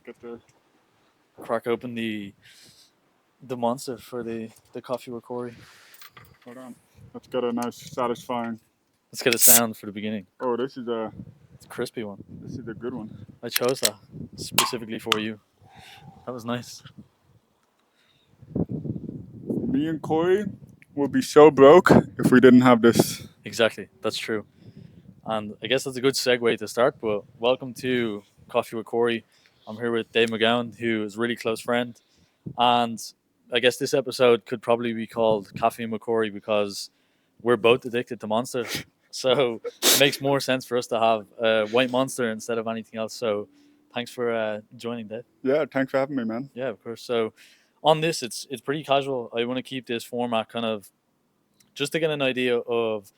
get the Crack open the monster for the coffee with Corey. hold on. Let's get a nice satisfying. Let's get a sound for the beginning. Oh, this is a crispy one. This is a good one. I chose that specifically for you. That was nice. Me and Corey would be so broke if we didn't have this. Exactly, that's true. And I guess that's a good segue to start. But welcome to Coffee with Corey. I'm here with Dave McGowan, who is a really close friend. And I guess this episode could probably be called Coffee with Corey because we're both addicted to Monster. So it makes more sense for us to have a white Monster instead of anything else. So thanks for joining, Dave. Yeah, thanks for having me, man. Yeah, of course. So on this, it's pretty casual. I want to keep this format kind of just to get an idea of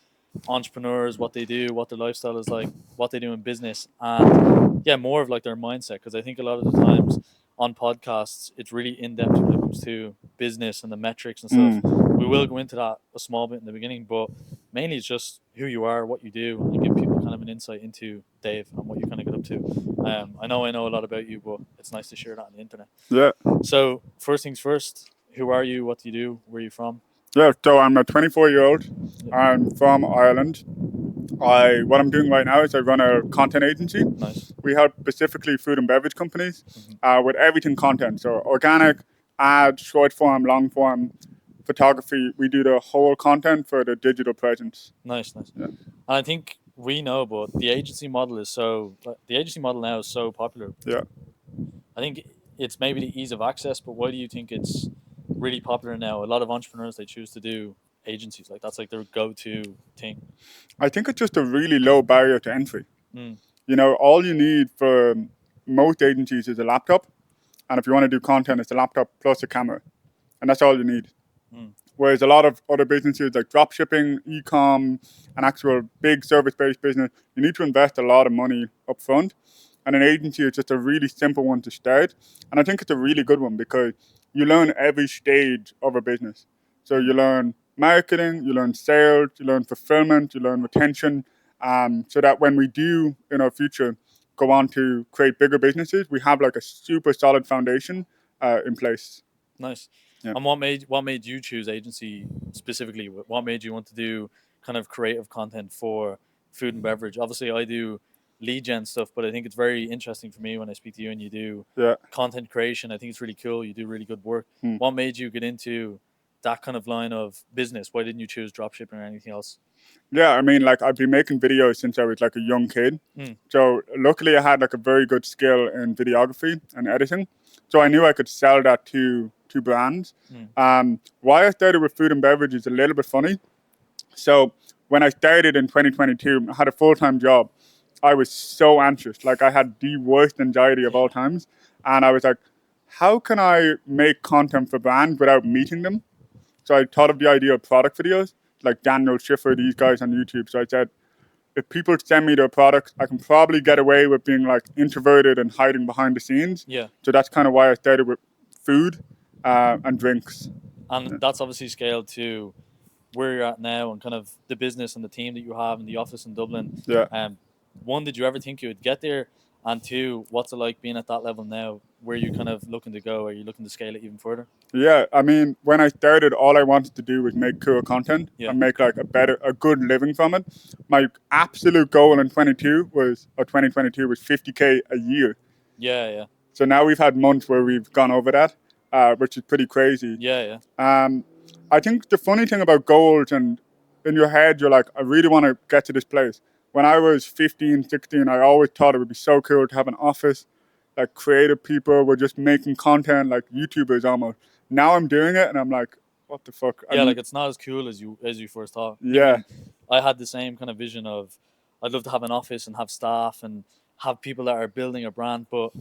entrepreneurs, what they do, what their lifestyle is like, what they do in business, and yeah, more of like their mindset. Because I think a lot of the times on podcasts, it's really in depth when it comes to business and the metrics and stuff. We will go into that a small bit in the beginning, but mainly it's just who you are, what you do, and give people kind of an insight into Dave and what you kind of get up to. I know a lot about you, but it's nice to share that on the internet. Yeah. So first things first, who are you? What do you do? Where are you from? Yeah, so I'm a 24-year-old. I'm from Ireland. What I'm doing right now is I run a content agency. Nice. We help specifically food and beverage companies with everything content. So organic, ads, short form, long form, photography. We do the whole content for the digital presence. Nice. Yeah. And I think we know, but the agency model now is so popular. Yeah. I think it's maybe the ease of access, but why do you think it's really popular now? A lot of entrepreneurs, they choose to do agencies. Like that's like their go-to thing. I think it's just a really low barrier to entry. Mm. You know, all you need for most agencies is a laptop. And if you want to do content, it's a laptop plus a camera. And that's all you need. Mm. Whereas a lot of other businesses like drop shipping, e-com, an actual big service-based business, you need to invest a lot of money up front. And an agency is just a really simple one to start. And I think it's a really good one because you learn every stage of a business. So you learn marketing, you learn sales, you learn fulfillment, you learn retention, so that when we do in our future go on to create bigger businesses, we have like a super solid foundation in place. Nice. Yeah. And what made you choose agency specifically? What made you want to do kind of creative content for food and beverage? Obviously, I do lead gen stuff, but I think it's very interesting for me when I speak to you and you do content creation. I think it's really cool. You do really good work. What made you get into that kind of line of business? Why didn't you choose dropshipping or anything else? Yeah, I mean, like I've been making videos since I was like a young kid. So luckily I had like a very good skill in videography and editing. So I knew I could sell that to brands. Why I started with food and beverage is a little bit funny. So when I started in 2022, I had a full-time job. I was so anxious. Like I had the worst anxiety of all times. And I was like, how can I make content for brands without meeting them? So I thought of the idea of product videos, like Daniel Schiffer, these guys on YouTube. So I said, if people send me their products, I can probably get away with being like introverted and hiding behind the scenes. Yeah. So that's kind of why I started with food and drinks. And that's obviously scaled to where you're at now and kind of the business and the team that you have in the office in Dublin. Yeah. One, did you ever think you would get there? And two, what's it like being at that level now? Where are you kind of looking to go? Are you looking to scale it even further? Yeah, I mean, when I started, all I wanted to do was make cool content and make like a good living from it. My absolute goal in 2022 was 50K a year. Yeah. So now we've had months where we've gone over that, which is pretty crazy. Yeah. I think the funny thing about goals, and in your head, you're like, I really want to get to this place. When I was 15, 16, I always thought it would be so cool to have an office, like creative people were just making content like YouTubers almost. Now I'm doing it and I'm like, what the fuck? Yeah, like it's not as cool as you first thought. Yeah. I had the same kind of vision of I'd love to have an office and have staff and have people that are building a brand, but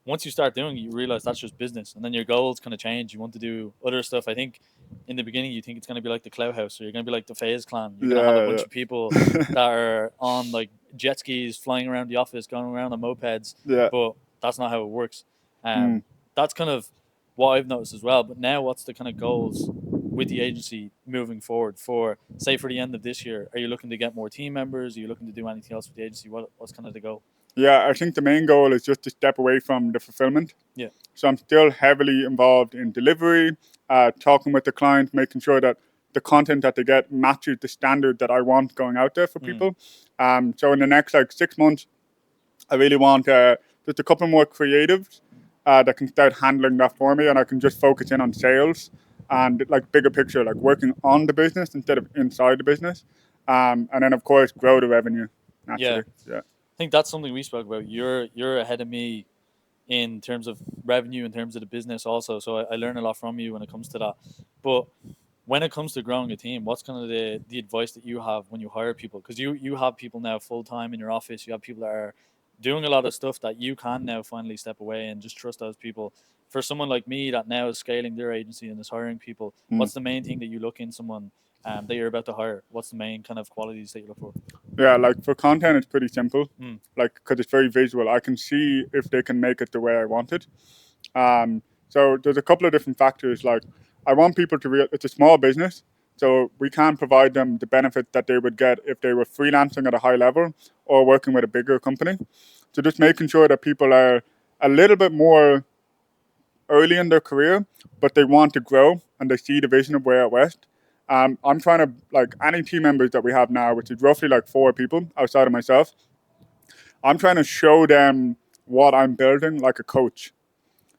once you start doing it, you realize that's just business, and then your goals kind of change. You want to do other stuff. I think in the beginning you think it's going to be like the Clout House, or you're going to be like the FaZe Clan. You're going to have a bunch of people that are on like jet skis, flying around the office, going around on mopeds. Yeah. But that's not how it works. That's kind of what I've noticed as well. But now, what's the kind of goals with the agency moving forward? For the end of this year, are you looking to get more team members? Are you looking to do anything else with the agency? What's kind of the goal? Yeah, I think the main goal is just to step away from the fulfillment. Yeah. So I'm still heavily involved in delivery, talking with the client, making sure that the content that they get matches the standard that I want going out there for people. So in the next like 6 months, I really want just a couple more creatives that can start handling that for me, and I can just focus in on sales and like bigger picture, like working on the business instead of inside the business, and then of course grow the revenue Yeah. naturally. Yeah. I think that's something we spoke about. You're ahead of me in terms of revenue, in terms of the business also. So I learn a lot from you when it comes to that. But when it comes to growing a team, what's kind of the advice that you have when you hire people? Because you have people now full time in your office. You have people that are doing a lot of stuff that you can now finally step away and just trust those people. For someone like me that now is scaling their agency and is hiring people, what's the main thing that you look in someone that you're about to hire? What's the main kind of qualities that you look for? Yeah, like for content, it's pretty simple. Mm. Like because it's very visual, I can see if they can make it the way I want it. So there's a couple of different factors. Like I want people to it's a small business, so we can't provide them the benefit that they would get if they were freelancing at a high level or working with a bigger company. So just making sure that people are a little bit more early in their career, but they want to grow and they see the vision of Way Out West. I'm trying to like any team members that we have now, which is roughly like 4 people outside of myself. I'm trying to show them what I'm building like a coach.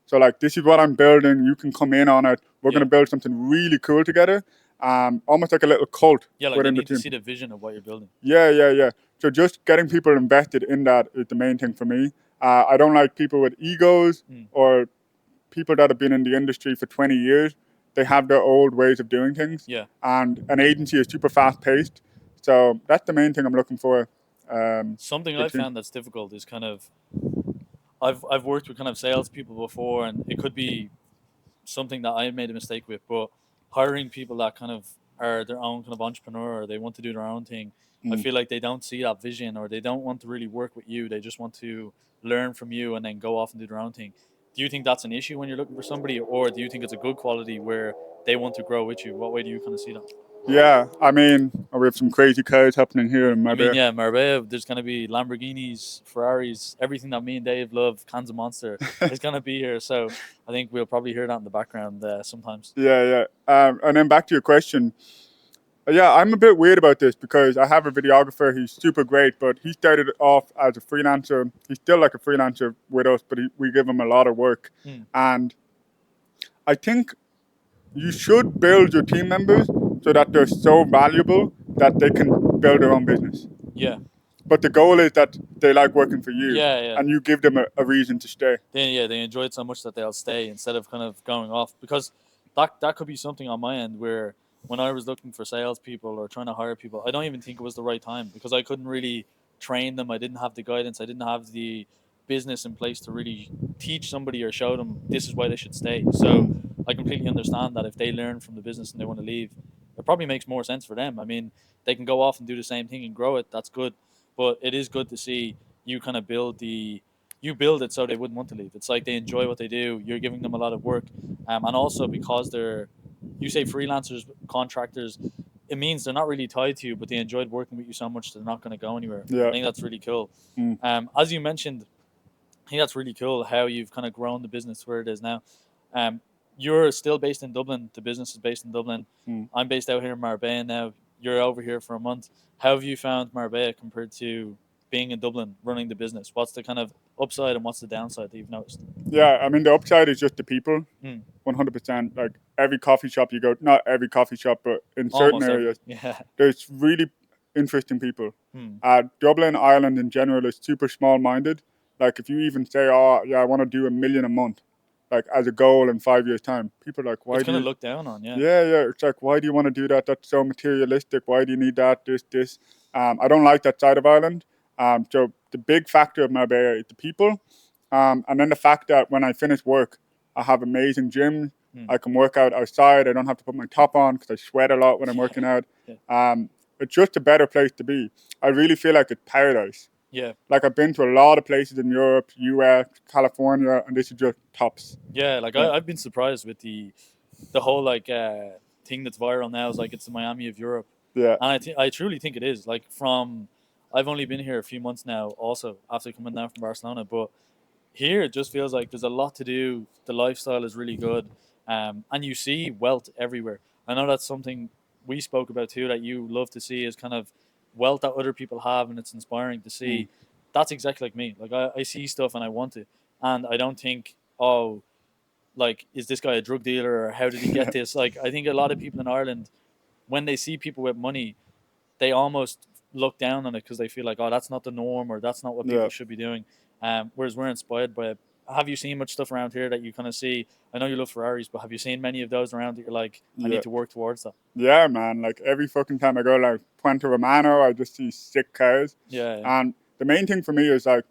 So like this is what I'm building. You can come in on it. We're Yeah. gonna build something really cool together. Almost like a little cult Yeah, like they within the need to team. see the vision of what you're building. Yeah. So just getting people invested in that is the main thing for me. I don't like people with egos or people that have been in the industry for 20 years. They have their old ways of doing things. Yeah. And an agency is super fast paced. So that's the main thing I'm looking for. Something Good I've team. found that's difficult is kind of I've worked with kind of salespeople before, and it could be something that I made a mistake with, but hiring people that kind of are their own kind of entrepreneur, or they want to do their own thing, I feel like they don't see that vision, or they don't want to really work with you. They just want to learn from you and then go off and do their own thing. Do you think that's an issue when you're looking for somebody, or do you think it's a good quality where they want to grow with you? What way do you kind of see that? Yeah, I mean, we have some crazy cars happening here in You mean, Marbella. yeah, Marbella, there's going to be Lamborghinis, Ferraris, everything that me and Dave love, cans of Monster, is going to be here. So I think we'll probably hear that in the background sometimes. Yeah. And then back to your question. Yeah, I'm a bit weird about this because I have a videographer. He's super great, but he started off as a freelancer. He's still like a freelancer with us, but we give him a lot of work. Mm. And I think you should build your team members so that they're so valuable that they can build their own business. Yeah. But the goal is that they like working for you Yeah. and you give them a reason to stay. They enjoy it so much that they'll stay instead of kind of going off, because that could be something on my end where when I was looking for salespeople or trying to hire people, I don't even think it was the right time because I couldn't really train them. I didn't have the guidance. I didn't have the business in place to really teach somebody or show them this is why they should stay. So I completely understand that if they learn from the business and they want to leave, it probably makes more sense for them. I mean, they can go off and do the same thing and grow it. That's good, but it is good to see you kind of you build it so they wouldn't want to leave. It's like they enjoy what they do. You're giving them a lot of work, and also because you say freelancers, contractors, it means they're not really tied to you, but they enjoyed working with you so much they're not going to go anywhere. I Yeah. think that's really cool. Mm. As you mentioned, I think that's really cool how you've kind of grown the business where it is now. Um, you're still based in Dublin. The business is based in Dublin. Mm. I'm based out here in Marbella now. You're over here for a month. How have you found Marbella compared to being in Dublin, running the business? What's the kind of upside and what's the downside that you've noticed? Yeah, I mean, the upside is just the people. Mm. 100%. Like every coffee shop you go, not every coffee shop, but in certain Almost every. areas, Yeah. there's really interesting people. Mm. Dublin, Ireland in general is super small minded. Like if you even say, oh, yeah, I want to do 1 million a month, like as a goal in 5 years' time, people are like, why It's do kind of you? looked down on, yeah. Yeah. It's like, why do you want to do that? That's so materialistic. Why do you need that? This. I don't like that side of Ireland. So the big factor of Marbella is the people, and then the fact that when I finish work, I have amazing gyms. Mm. I can work out outside. I don't have to put my top on because I sweat a lot when I'm Yeah. working out. Yeah. It's just a better place to be. I really feel like it's paradise. Yeah. Like I've been to a lot of places in Europe, US, California, and this is just tops. Yeah, like Yeah. I've been surprised with the whole like thing that's viral now is like it's the Miami of Europe. Yeah. And I truly think it is. Like from I've only been here a few months now, also after coming down from Barcelona, but here it just feels like there's a lot to do. The lifestyle is really good, and you see wealth everywhere. I know that's something we spoke about too, that you love to see, is kind of wealth that other people have, and it's inspiring to Mm. see. That's exactly like me. Like I see stuff and I want it, and I don't think, oh, like, is this guy a drug dealer or how did he get Yeah. this? Like, I think a lot of people in Ireland, when they see people with money, they almost look down on it because they feel like, oh, that's not the norm, or that's not what Yeah. people should be doing. Whereas we're inspired by it. Have you seen much stuff around here that you kind of see? I know you love Ferraris, but have you seen many of those around that you're like, I Yeah. need to work towards that? Yeah, man. Like every fucking time I go like Puente Romano, I just see sick cars. Yeah, yeah. And the main thing for me is like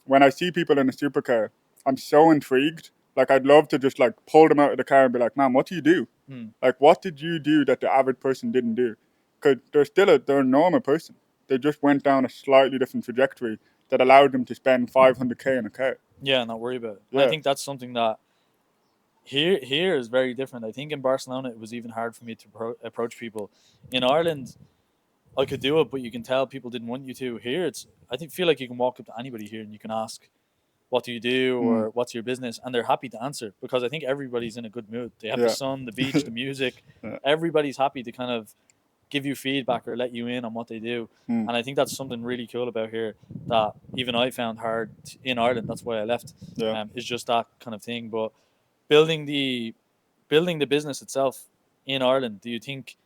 when I see people in a supercar, I'm so intrigued. Like I'd love to just like pull them out of the car and be like, man, what do you do? Hmm. Like what did you do that the average person didn't do? Because they're a normal person. They just went down a slightly different trajectory that allowed them to spend 500k in a car. Yeah, not worry about it. And I Yeah. think that's something that here is very different. I think in Barcelona it was even hard for me to approach people. In Ireland, I could do it, but you can tell people didn't want you to. Here, it's I think feel like you can walk up to anybody here and you can ask, "What do you do?" Mm. or "What's your business?" and they're happy to answer because I think everybody's in a good mood. They have the Yeah. sun, the beach, the music. Yeah. Everybody's happy to kind of give you feedback or let you in on what they do. Mm. And I think that's something really cool about here that even I found hard in Ireland. That's why I left. Yeah. Is just that kind of thing. But building the building the business itself in Ireland, do you think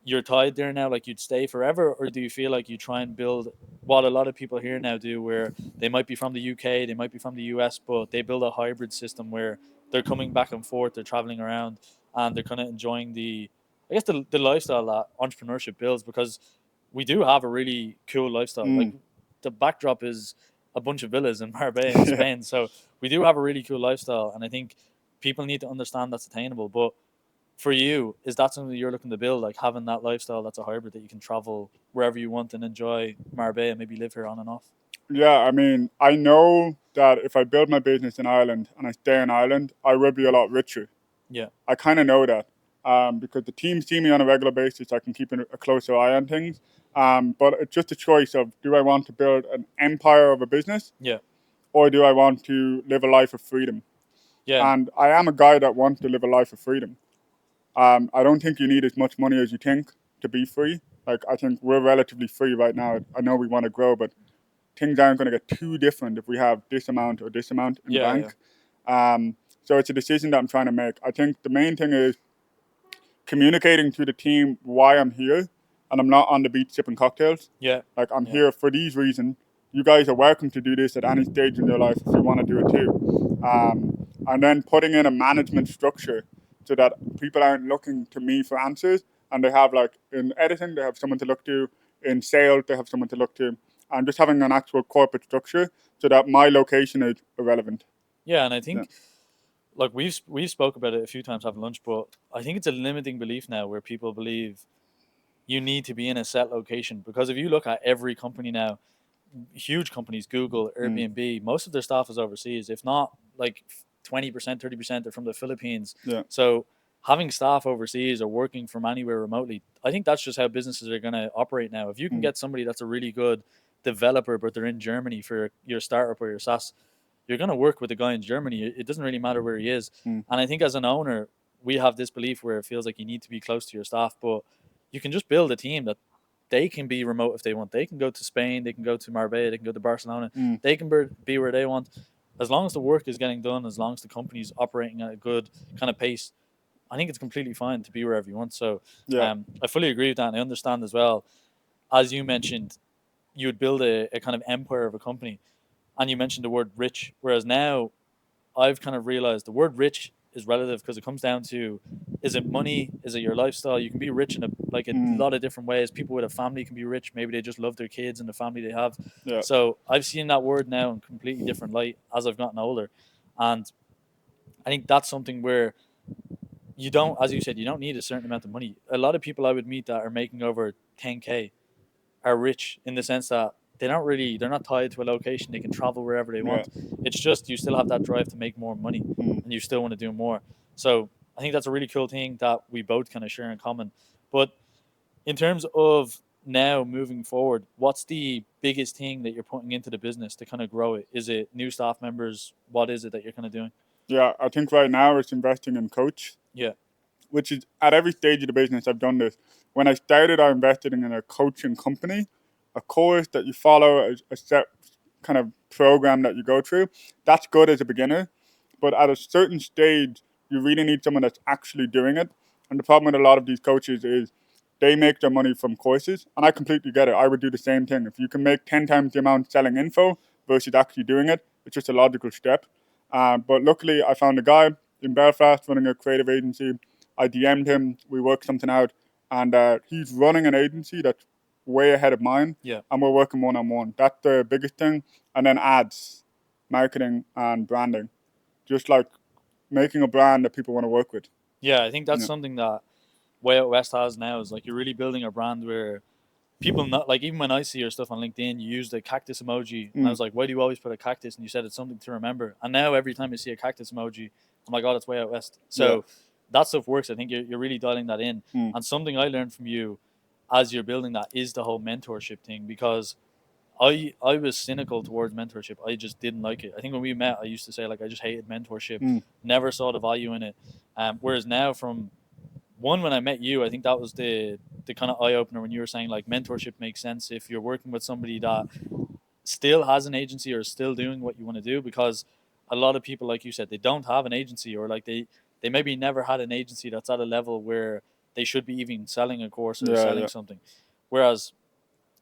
you're tied there now, like you'd stay forever, or do you feel like you try and build what a lot of people here now do, where they might be from the UK, they might be from the US, but they build a hybrid system where they're coming back and forth, they're traveling around, and they're kind of enjoying I guess, the lifestyle that entrepreneurship builds, because we do have a really cool lifestyle. Like Mm. the backdrop is a bunch of villas in Marbella in Yeah. Spain, so we do have a really cool lifestyle, and I think people need to understand that's attainable. But for you, is that something that you're looking to build, like having that lifestyle that's a hybrid that you can travel wherever you want and enjoy Marbella and maybe live here on and off? Yeah, I mean, I know that if I build my business in Ireland and I stay in Ireland, I will be a lot richer. Yeah. I kind of know that because the team see me on a regular basis. I can keep a closer eye on things. But it's just a choice of, do I want to build an empire of a business, Yeah. or do I want to live a life of freedom? Yeah. And I am a guy that wants to live a life of freedom. I don't think you need as much money as you think to be free. Like I think we're relatively free right now. I know we want to grow, but things aren't going to get too different if we have this amount or this amount in the Yeah. Yeah. bank. So it's a decision that I'm trying to make. I think the main thing is communicating to the team why I'm here and I'm not on the beach sipping cocktails. Yeah. Like I'm Yeah. here for these reasons. You guys are welcome to do this at any stage in your life if you want to do it too. And then putting in a management structure so that people aren't looking to me for answers, and they have, like, in editing they have someone to look to, in sales they have someone to look to, and just having an actual corporate structure so that my location is irrelevant. Yeah. And I Yeah. think, like, we've spoke about it a few times having lunch, but I think it's a limiting belief now where people believe you need to be in a set location, because if you look at every company now, huge companies, Google, Mm. Airbnb, most of their staff is overseas. If not, like 20%, 30% are from the Philippines. Yeah. So having staff overseas or working from anywhere remotely, I think that's just how businesses are going to operate now. If you can Mm. get somebody that's a really good developer, but they're in Germany for your startup or your SaaS, you're going to work with a guy in Germany. It doesn't really matter where he is. Mm. And I think as an owner, we have this belief where it feels like you need to be close to your staff, but you can just build a team that they can be remote if they want. They can go to Spain, they can go to Marbella, they can go to Barcelona. Mm. They can be where they want. As long as the work is getting done, as long as the company's operating at a good kind of pace, I think it's completely fine to be wherever you want. So Yeah. I fully agree with that. And I understand as well, as you mentioned, you would build a kind of empire of a company. And you mentioned the word rich. Whereas now I've kind of realized the word rich is relative, because it comes down to, is it money? Is it your lifestyle? You can be rich in a Mm. lot of different ways. People with a family can be rich. Maybe they just love their kids and the family they have. Yeah. So I've seen that word now in completely different light as I've gotten older. And I think that's something where you don't, as you said, you don't need a certain amount of money. A lot of people I would meet that are making over 10K are rich in the sense that they're not tied to a location. They can travel wherever they Yeah. want. It's just you still have that drive to make more money, Mm. and you still want to do more. So I think that's a really cool thing that we both kind of share in common. But in terms of now moving forward, what's the biggest thing that you're putting into the business to kind of grow it? Is it new staff members? What is it that you're kind of doing? Yeah, I think right now it's investing in coach. Yeah. Which is at every stage of the business I've done this. When I started, I invested in a coaching company, a course that you follow, a set kind of program that you go through. That's good as a beginner, but at a certain stage, you really need someone that's actually doing it. And the problem with a lot of these coaches is they make their money from courses, and I completely get it. I would do the same thing. If you can make 10 times the amount selling info versus actually doing it, it's just a logical step. But luckily, I found a guy in Belfast running a creative agency. I DM'd him, we worked something out, and he's running an agency that's way ahead of mine, Yeah. and we're working one-on-one. That's the biggest thing. And then ads, marketing, and branding. Just like making a brand that people want to work with. Yeah, I think that's something that Way Out West has now is like you're really building a brand where people not like, even when I see your stuff on LinkedIn, you use the cactus emoji, and I was like, why do you always put a cactus? And you said it's something to remember. And now every time I see a cactus emoji, I'm like, oh, that's Way Out West. So that stuff works. I think you're really dialing that in. And something I learned from you as you're building that is the whole mentorship thing, because I was cynical towards mentorship. I just didn't like it. I think when we met, I used to say like I just hated mentorship, never saw the value in it. Whereas now, from one, when I met you, I think that was the kind of eye opener when you were saying like mentorship makes sense if you're working with somebody that still has an agency or is still doing what you want to do, because a lot of people, like you said, they don't have an agency, or like they maybe never had an agency that's at a level where they should be even selling a course or selling something. Whereas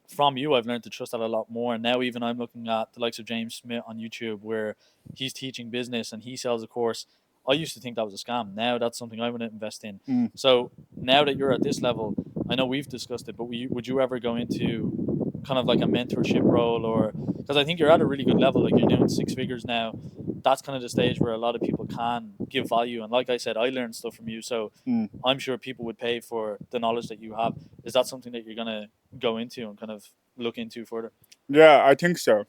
from you, I've learned to trust that a lot more. And now even I'm looking at the likes of James Smith on YouTube, where he's teaching business and he sells a course. I used to think that was a scam. Now that's something I want to invest in. So now that you're at this level, I know we've discussed it, but would you ever go into kind of like a mentorship role? Or because I think you're at a really good level, like you're doing 6 figures now. That's kind of the stage where a lot of people can give value. And like I said, I learned stuff from you, so I'm sure people would pay for the knowledge that you have. Is that something that you're gonna go into and kind of look into further? Yeah, I think so.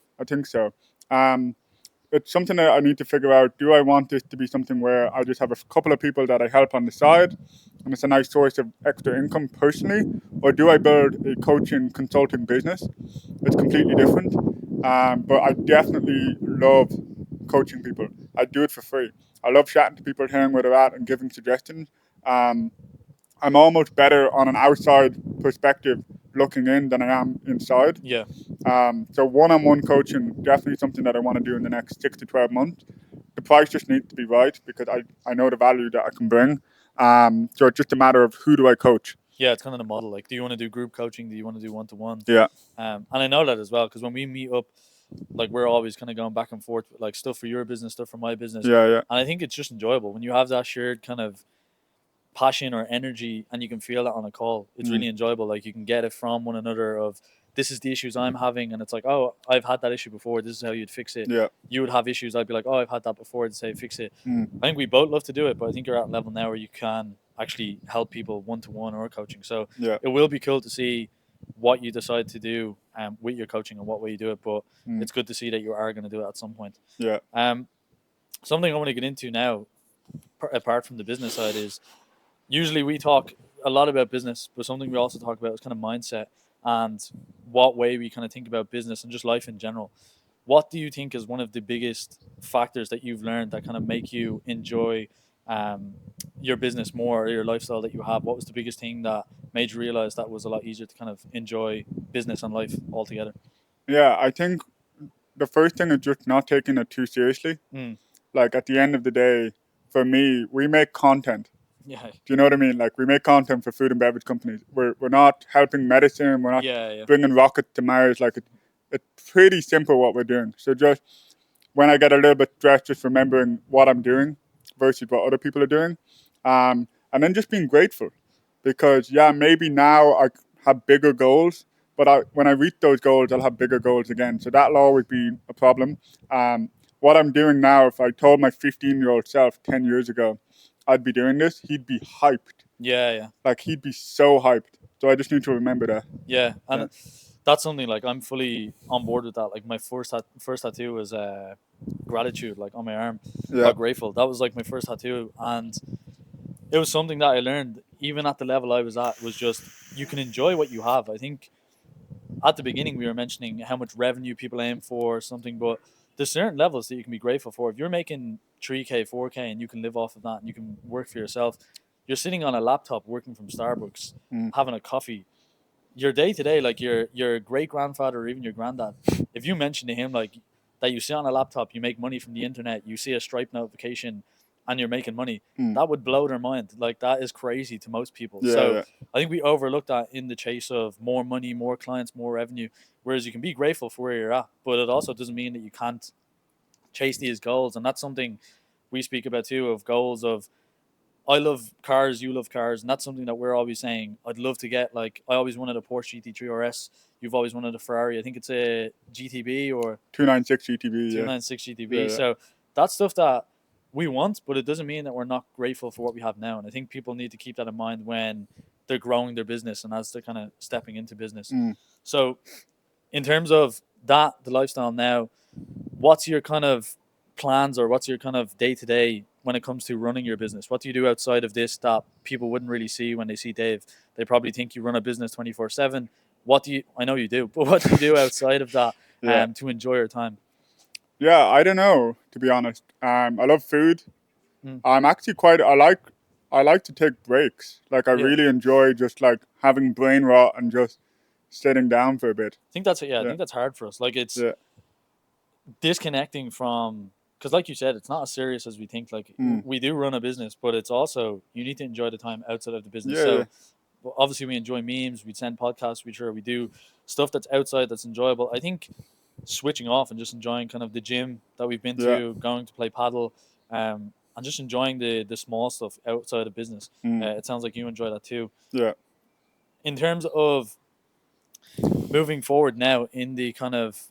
It's something that I need to figure out. Do I want this to be something where I just have a couple of people that I help on the side and it's a nice source of extra income personally? Or do I build a coaching consulting business? It's completely different. But I definitely love coaching people. I do it for free. I love chatting to people, hearing where they're at and giving suggestions. I'm almost better on an outside perspective looking in than I am inside. Yeah. So one-on-one coaching, definitely something that I want to do in the next 6 to 12 months. The price just needs to be right because I know the value that I can bring. So it's just a matter of who do I coach. Yeah, it's kind of the model. Like, do you want to do group coaching? Do you want to do one-to-one? Yeah. And I know that as well, because when we meet up, like we're always kind of going back and forth with like stuff for your business, stuff for my business. Yeah. And I think it's just enjoyable when you have that shared kind of passion or energy and you can feel that on a call. It's really enjoyable. Like you can get it from one another of, this is the issues I'm having, and it's like, oh, I've had that issue before, this is how you'd fix it. Yeah. You would have issues, I'd be like, oh, I've had that before, to say fix it. I think we both love to do it, but I think you're at a level now where you can actually help people one-to-one or coaching. So it will be cool to see what you decide to do with your coaching and what way you do it, but it's good to see that you are going to do it at some point. Yeah. Something I want to get into now, apart from the business side, is usually we talk a lot about business, but something we also talk about is kind of mindset and what way we kind of think about business and just life in general. What do you think is one of the biggest factors that you've learned that kind of make you enjoy your business more, or your lifestyle that you have? What was the biggest thing that made you realize that was a lot easier to kind of enjoy business and life altogether? Yeah, I think the first thing is just not taking it too seriously. Like at the end of the day, for me, we make content. Yeah. Do you know what I mean? Like we make content for food and beverage companies. We're not helping medicine. We're not bringing rockets to Mars. Like it's pretty simple what we're doing. So just when I get a little bit stressed, just remembering what I'm doing versus what other people are doing, and then just being grateful, because maybe now I have bigger goals, but when I reach those goals, I'll have bigger goals again. So that'll always be a problem. What I'm doing now, if I told my 15-year-old self 10 years ago I'd be doing this, he'd be hyped. Yeah. Like he'd be so hyped. So I just need to remember that. Yeah, and that's something like I'm fully on board with that. Like my first tattoo was gratitude, like on my arm. Yeah. Grateful. That was like my first tattoo, and it was something that I learned even at the level I was at, was just you can enjoy what you have. I think at the beginning we were mentioning how much revenue people aim for or something, but there's certain levels that you can be grateful for. If you're making 3K, 4K, and you can live off of that and you can work for yourself, you're sitting on a laptop working from Starbucks, having a coffee. Your day to day, like your great grandfather or even your granddad, if you mention to him like that you sit on a laptop, you make money from the internet, you see a Stripe notification, and you're making money, that would blow their mind. Like that is crazy to most people. So I think we overlook that in the chase of more money, more clients, more revenue. Whereas you can be grateful for where you're at, but it also doesn't mean that you can't chase these goals. And that's something we speak about too, of goals of I love cars, you love cars, and that's something that we're always saying. I'd love to get, like, I always wanted a Porsche GT3 RS. You've always wanted a Ferrari. I think it's a GTB or 296 GTB. 296 GTB. So that's stuff that we want, but it doesn't mean that we're not grateful for what we have now. And I think people need to keep that in mind when they're growing their business and as they're kind of stepping into business. So, in terms of that, the lifestyle now, what's your kind of plans or what's your kind of day to day when it comes to running your business? What do you do outside of this that people wouldn't really see when they see Dave? They probably think you run a business 24/7. What do you? I know you do, but what do you do outside of that to enjoy your time? Yeah, I don't know, to be honest. I love food. I'm actually I like to take breaks. Like I really enjoy just like having brain rot and just sitting down for a bit. I think that's I think that's hard for us. Like it's disconnecting from, because like you said, it's not as serious as we think. Like we do run a business, but it's also, you need to enjoy the time outside of the business. So obviously we enjoy memes, we send podcasts, we do stuff that's outside that's enjoyable. I think switching off and just enjoying kind of the gym that we've been to, going to play paddle, and just enjoying the small stuff outside of business. It sounds like you enjoy that too. Yeah. In terms of moving forward now in the kind of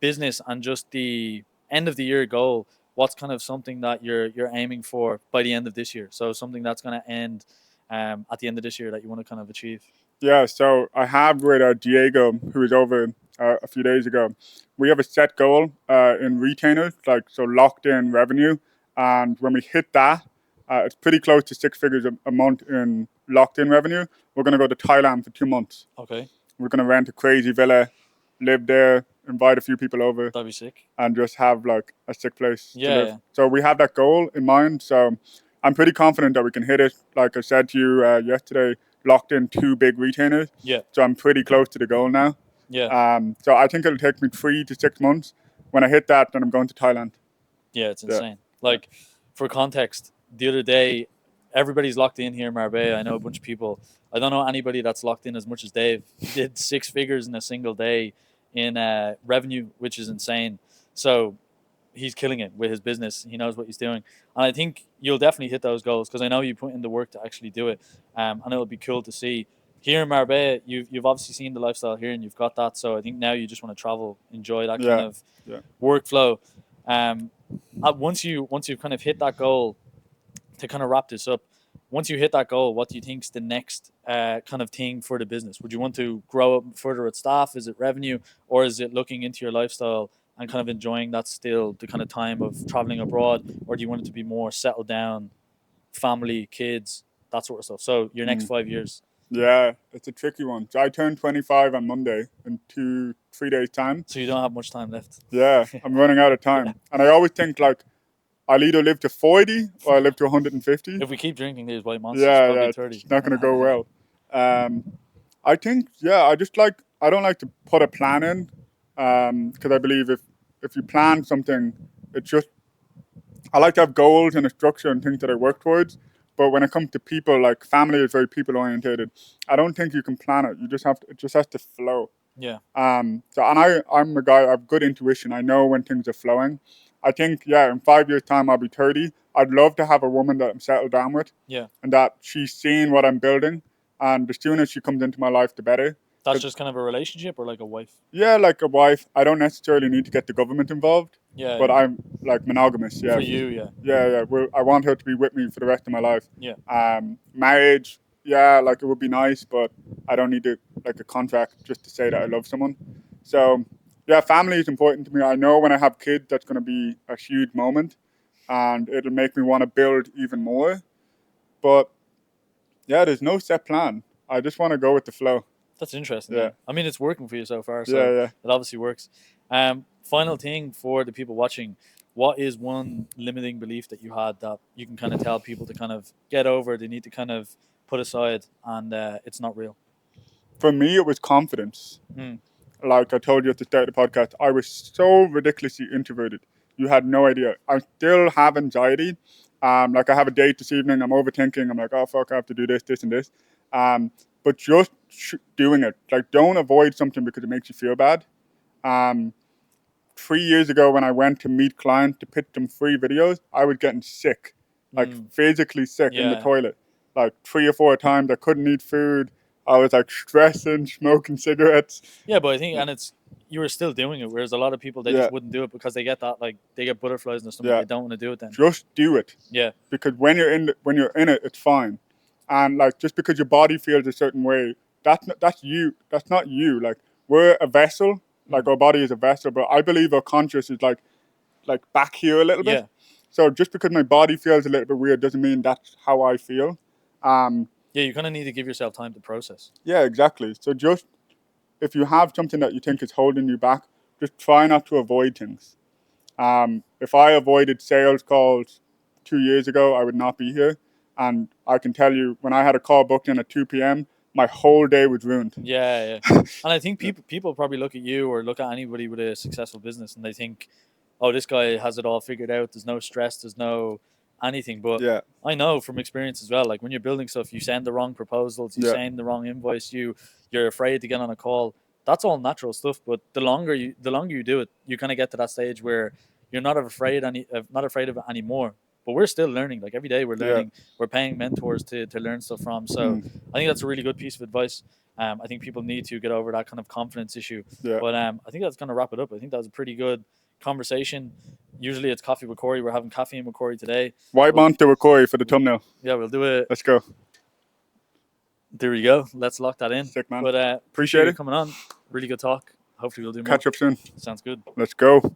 business and just the end of the year goal, what's kind of something that you're aiming for by the end of this year? So something that's going to end at the end of this year that you want to kind of achieve. Yeah, so I have with Diego, who was over a few days ago. We have a set goal in retainers, like so locked in revenue, and when we hit that, it's pretty close to 6 figures a month in locked in revenue. We're going to go to Thailand for 2 months. Okay. We're going to rent a crazy villa, live there, invite a few people over. That'd be sick. And just have like a sick place to live. Yeah. So we have that goal in mind. So I'm pretty confident that we can hit it. Like I said to you yesterday, locked in 2 big retainers. Yeah. So I'm pretty close to the goal now. Yeah. So I think it'll take me 3 to 6 months. When I hit that, then I'm going to Thailand. Yeah, it's insane. Like, for context, the other day, everybody's locked in here in Marbella. I know a bunch of people. I don't know anybody that's locked in as much as Dave. He did 6 figures in a single day in revenue, which is insane. So he's killing it with his business. He knows what he's doing. And I think you'll definitely hit those goals because I know you put in the work to actually do it. And it'll be cool to see. Here in Marbella, you've obviously seen the lifestyle here and you've got that. So I think now you just want to travel, enjoy that kind of workflow. Once you've kind of hit that goal, to kind of wrap this up, once you hit that goal, what do you think is the next kind of thing for the business? Would you want to grow up further with staff? Is it revenue, or is it looking into your lifestyle and kind of enjoying that still, the kind of time of traveling abroad, or do you want it to be more settled down, family, kids, that sort of stuff? So your next 5 years. Yeah, it's a tricky one. So I turned 25 on Monday in 3 days' time. So you don't have much time left. Yeah, I'm running out of time. And I always think like, I'll either live to 40 or I live to 150. If we keep drinking these white monsters, probably 30. It's not going to go well. I think, I don't like to put a plan in because I believe if you plan something, I like to have goals and a structure and things that I work towards. But when it comes to people, like family is very people orientated. I don't think you can plan it. It just has to flow. Yeah. I'm a guy, I have good intuition. I know when things are flowing. I think, in 5 years' time, I'll be 30. I'd love to have a woman that I'm settled down with. Yeah. And that she's seen what I'm building. And the sooner she comes into my life, the better. That's just kind of a relationship or like a wife? Yeah, like a wife. I don't necessarily need to get the government involved. Yeah. But I'm like monogamous. Yeah. For you, yeah. Yeah. I want her to be with me for the rest of my life. Yeah. Marriage, like it would be nice, but I don't need a contract just to say that I love someone. So, yeah, family is important to me. I know when I have kids, that's going to be a huge moment, and it'll make me want to build even more. But yeah, there's no set plan. I just want to go with the flow. That's interesting. Yeah. Yeah. I mean, it's working for you so far, so Yeah. it obviously works. Final thing for the people watching, what is one limiting belief that you had that you can kind of tell people to kind of get over, they need to kind of put aside, and it's not real? For me, it was confidence. Mm. Like I told you at the start of the podcast, I was so ridiculously introverted. You had no idea. I still have anxiety. Like I have a date this evening. I'm overthinking. I'm like, oh fuck, I have to do this, this, and this. But just doing it. Like, don't avoid something because it makes you feel bad. 3 years ago, when I went to meet clients to pitch them free videos, I was getting sick, like physically sick in the Yeah. toilet, like 3 or 4 times. I couldn't eat food. I was like stressing, smoking cigarettes. Yeah, but I think, and it's, you were still doing it, whereas a lot of people, they Yeah. just wouldn't do it because they get that, like, they get butterflies in their stomach. Yeah. They don't want to do it then. Just do it. Yeah. Because when you're in it, it's fine. And like, just because your body feels a certain way, that's you. That's not you. Like, we're a vessel. Like, our body is a vessel, but I believe our conscious is like back here a little bit. Yeah. So just because my body feels a little bit weird doesn't mean that's how I feel. Yeah, you kind of need to give yourself time to process. Yeah, exactly. So just, if you have something that you think is holding you back, just try not to avoid things. If I avoided sales calls 2 years ago, I would not be here. And I can tell you, when I had a call booked in at 2 p.m., my whole day was ruined. Yeah. And I think people probably look at you or look at anybody with a successful business and they think, oh, this guy has it all figured out. There's no stress. There's no anything. But Yeah. I know from experience as well, like when you're building stuff, you send the wrong proposals, you send the wrong invoice, you're afraid to get on a call. That's all natural stuff. But the longer you do it, you kind of get to that stage where you're not afraid of it anymore. But we're still learning. Like every day we're learning. We're paying mentors to learn stuff from. So I think that's a really good piece of advice. I think people need to get over that kind of confidence issue. Yeah. But I think that's going to wrap it up. I think that was a pretty good conversation. Usually it's coffee with Corey. We're having caffeine with Corey today. White Monster with Corey for the thumbnail. Yeah, we'll do it. Let's go. There we go. Let's lock that in. Sick, man. But appreciate you coming on. Really good talk. Hopefully we'll do more. Catch up soon. Sounds good. Let's go.